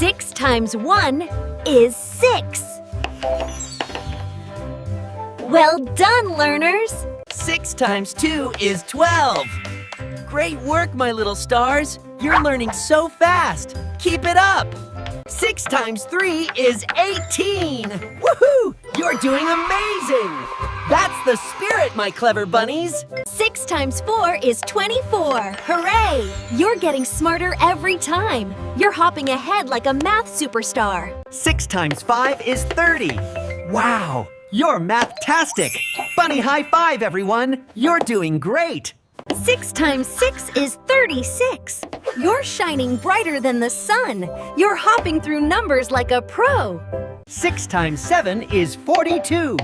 6 times 1 is 6. Well done, learners! 6 times 2 is 12. Great work, my little stars. You're learning so fast. Keep it up. 6 times 3 is 18. Woohoo! You're doing amazing. That's the spirit, my clever bunnies. 6 times 4 is 24. Hooray! You're getting smarter every time. You're hopping ahead like a math superstar. 6 times 5 is 30. Wow, you're math-tastic. Bunny high five, everyone. You're doing great. 6 times 6 is 36. You're shining brighter than the sun. You're hopping through numbers like a pro. 6 times 7 is 42.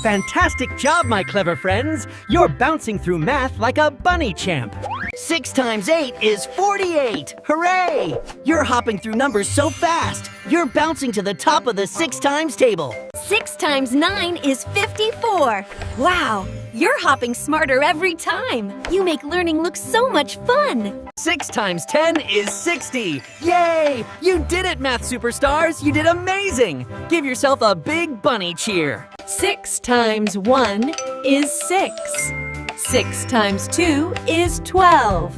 Fantastic job, my clever friends. You're bouncing through math like a bunny champ. 6 times 8 is 48. Hooray! You're hopping through numbers so fast. You're bouncing to the top of the 6 times table. 6 times 9 is 54. Wow, you're hopping smarter every time. You make learning look so much fun. 6 times 10 is 60. Yay! You did it, math superstars. You did amazing. Give yourself a big bunny cheer. 6 times 1 is 6. 6 times 2 is 12.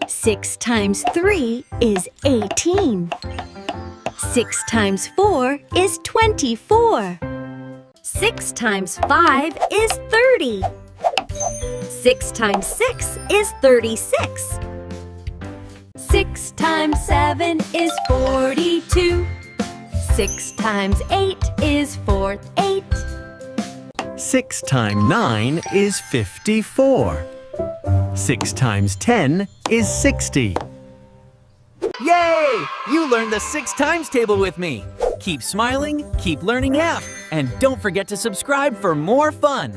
6 times 3 is 18. 6 times 4 is 24. 6 times 5 is 30. 6 times 6 is 36. 6 times 7 is 42. 6 times 8 is 48. 6 times 9 is 54. 6 times 10 is 60. Yay! You learned the 6 times table with me. Keep smiling, keep learning math, and don't forget to subscribe for more fun.